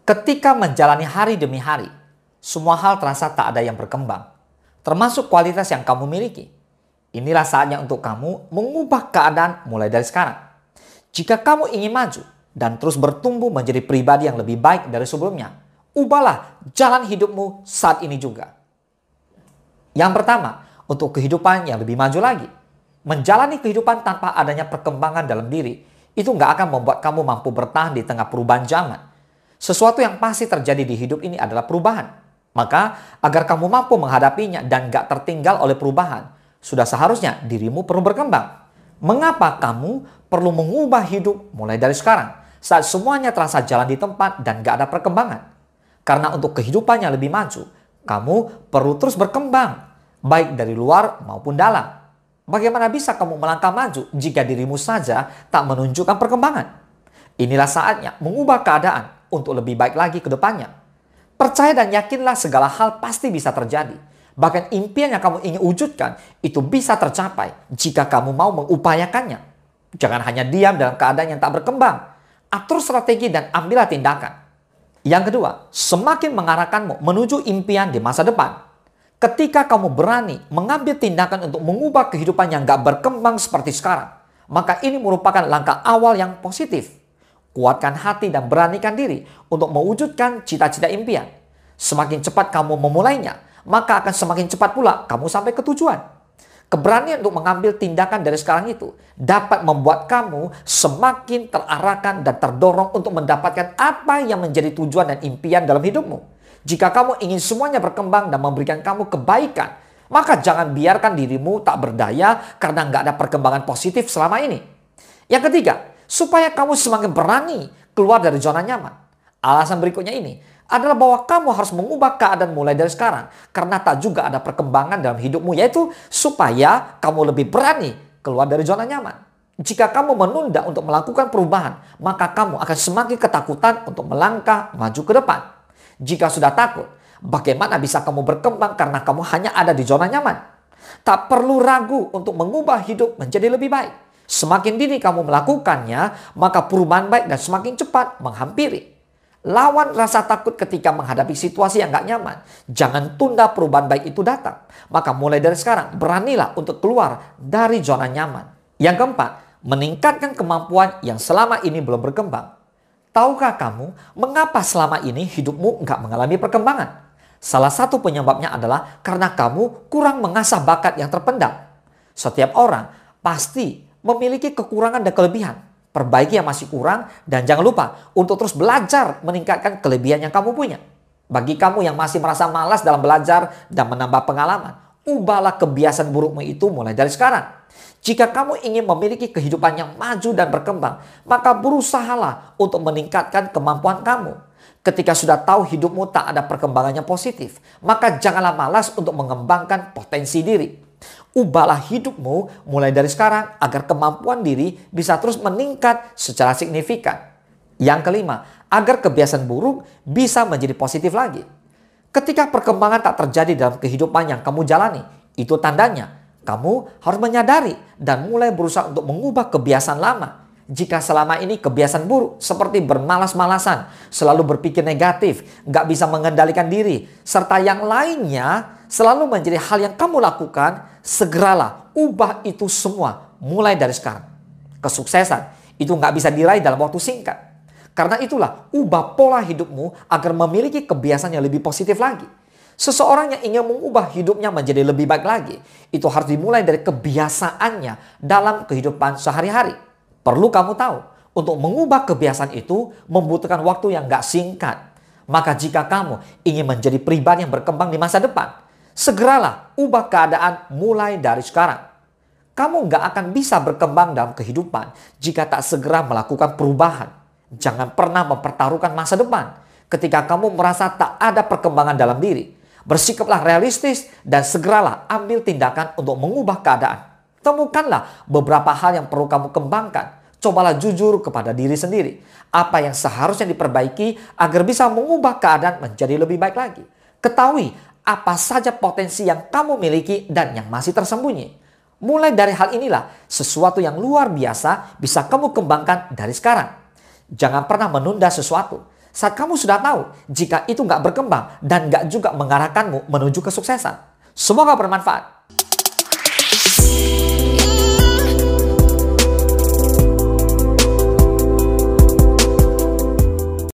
Ketika menjalani hari demi hari, semua hal terasa tak ada yang berkembang, termasuk kualitas yang kamu miliki. Inilah saatnya untuk kamu mengubah keadaan mulai dari sekarang. Jika kamu ingin maju dan terus bertumbuh menjadi pribadi yang lebih baik dari sebelumnya, ubahlah jalan hidupmu saat ini juga. Yang pertama, untuk kehidupan yang lebih maju lagi. Menjalani kehidupan tanpa adanya perkembangan dalam diri, itu nggak akan membuat kamu mampu bertahan di tengah perubahan zaman. Sesuatu yang pasti terjadi di hidup ini adalah perubahan. Maka, agar kamu mampu menghadapinya dan gak tertinggal oleh perubahan, sudah seharusnya dirimu perlu berkembang. Mengapa kamu perlu mengubah hidup mulai dari sekarang, saat semuanya terasa jalan di tempat dan gak ada perkembangan? Karena untuk kehidupan yang lebih maju, kamu perlu terus berkembang, baik dari luar maupun dalam. Bagaimana bisa kamu melangkah maju jika dirimu saja tak menunjukkan perkembangan? Inilah saatnya mengubah keadaan untuk lebih baik lagi ke depannya. Percaya dan yakinlah segala hal pasti bisa terjadi. Bahkan impian yang kamu ingin wujudkan itu bisa tercapai jika kamu mau mengupayakannya. Jangan hanya diam dalam keadaan yang tak berkembang. Atur strategi dan ambillah tindakan. Yang kedua, semakin mengarahkanmu menuju impian di masa depan. Ketika kamu berani mengambil tindakan untuk mengubah kehidupan yang gak berkembang seperti sekarang, maka ini merupakan langkah awal yang positif. Kuatkan hati dan beranikan diri untuk mewujudkan cita-cita impian. Semakin cepat kamu memulainya, maka akan semakin cepat pula kamu sampai ke tujuan. Keberanian untuk mengambil tindakan dari sekarang itu dapat membuat kamu semakin terarahkan dan terdorong untuk mendapatkan apa yang menjadi tujuan dan impian dalam hidupmu. Jika kamu ingin semuanya berkembang dan memberikan kamu kebaikan, maka jangan biarkan dirimu tak berdaya karena nggak ada perkembangan positif selama ini. Yang ketiga, supaya kamu semakin berani keluar dari zona nyaman. Alasan berikutnya ini adalah bahwa kamu harus mengubah keadaan mulai dari sekarang. Karena tak juga ada perkembangan dalam hidupmu, yaitu supaya kamu lebih berani keluar dari zona nyaman. Jika kamu menunda untuk melakukan perubahan, maka kamu akan semakin ketakutan untuk melangkah maju ke depan. Jika sudah takut, bagaimana bisa kamu berkembang karena kamu hanya ada di zona nyaman? Tak perlu ragu untuk mengubah hidup menjadi lebih baik. Semakin dini kamu melakukannya, maka perubahan baik dan semakin cepat menghampiri. Lawan rasa takut ketika menghadapi situasi yang gak nyaman. Jangan tunda perubahan baik itu datang. Maka mulai dari sekarang, beranilah untuk keluar dari zona nyaman. Yang keempat, meningkatkan kemampuan yang selama ini belum berkembang. Tahukah kamu mengapa selama ini hidupmu gak mengalami perkembangan? Salah satu penyebabnya adalah karena kamu kurang mengasah bakat yang terpendam. Setiap orang pasti memiliki kekurangan dan kelebihan. Perbaiki yang masih kurang dan jangan lupa untuk terus belajar meningkatkan kelebihan yang kamu punya. Bagi kamu yang masih merasa malas dalam belajar dan menambah pengalaman, ubahlah kebiasaan burukmu itu mulai dari sekarang. Jika kamu ingin memiliki kehidupan yang maju dan berkembang, maka berusahalah untuk meningkatkan kemampuan kamu. Ketika sudah tahu hidupmu tak ada perkembangannya positif, maka janganlah malas untuk mengembangkan potensi diri. Ubahlah hidupmu mulai dari sekarang agar kemampuan diri bisa terus meningkat secara signifikan. Yang kelima, agar kebiasaan buruk bisa menjadi positif lagi. Ketika perkembangan tak terjadi dalam kehidupan yang kamu jalani, itu tandanya kamu harus menyadari dan mulai berusaha untuk mengubah kebiasaan lama. Jika selama ini kebiasaan buruk seperti bermalas-malasan, selalu berpikir negatif, gak bisa mengendalikan diri, serta yang lainnya selalu menjadi hal yang kamu lakukan, segeralah ubah itu semua mulai dari sekarang. Kesuksesan itu gak bisa diraih dalam waktu singkat. Karena itulah ubah pola hidupmu agar memiliki kebiasaan yang lebih positif lagi. Seseorang yang ingin mengubah hidupnya menjadi lebih baik lagi, itu harus dimulai dari kebiasaannya dalam kehidupan sehari-hari. Perlu kamu tahu, untuk mengubah kebiasaan itu membutuhkan waktu yang gak singkat. Maka jika kamu ingin menjadi pribadi yang berkembang di masa depan, segeralah ubah keadaan mulai dari sekarang. Kamu gak akan bisa berkembang dalam kehidupan jika tak segera melakukan perubahan. Jangan pernah mempertaruhkan masa depan ketika kamu merasa tak ada perkembangan dalam diri. Bersikaplah realistis dan segeralah ambil tindakan untuk mengubah keadaan. Temukanlah beberapa hal yang perlu kamu kembangkan. Cobalah jujur kepada diri sendiri. Apa yang seharusnya diperbaiki agar bisa mengubah keadaan menjadi lebih baik lagi. Ketahui apa saja potensi yang kamu miliki dan yang masih tersembunyi. Mulai dari hal inilah sesuatu yang luar biasa bisa kamu kembangkan dari sekarang. Jangan pernah menunda sesuatu. Saat kamu sudah tahu jika itu nggak berkembang dan nggak juga mengarahkanmu menuju kesuksesan. Semoga bermanfaat.